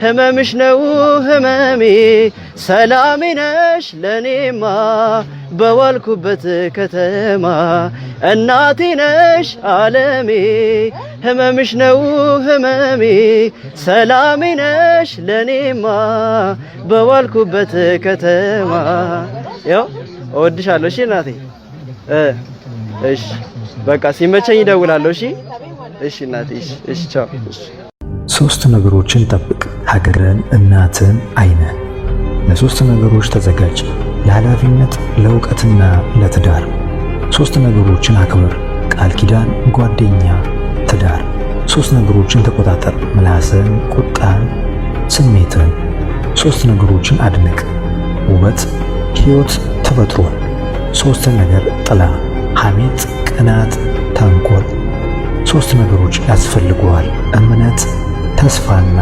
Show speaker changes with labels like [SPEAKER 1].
[SPEAKER 1] ህመምሽ ነው ህመሜ ሰላሜ ነሽ ለኔማ በዋልኩበት ከተማ እናቴ ነሽ ዓለሜ ህመምሽ ነው ህመሜ ሰላሜ ነሽ ለኔማ በዋልኩበት ከተማ ያው እወድሻለሁ እሺ እናቴ እሺ በቃ ሲመቸኝ እደውላለሁ እሺ እሺ እናቴ እሺ ቻው
[SPEAKER 2] ሶስት ነገሮችን ጠብቅ ሀገርን እናትን አይነን ለሶስት ነገሮች ተዘጋጅ ለኃላፊነት ለእውቀትና ለትዳር ሶስት ነገሮችን አክብር ቃል ኪዳን ጓደኛ ትዳር ሶስት ነገሮችን ተቆጣጠር ምላስን ቁጣን ስሜትን ሶስት ነገሮችን አድንቅ ውበት ህይወት ተፈጥሮን ሶስት ነገር ጥላ ሐሜት ቅናት ተንኮል ሶስት ነገሮች ያስፈልጉዋል እምነት ተስፋና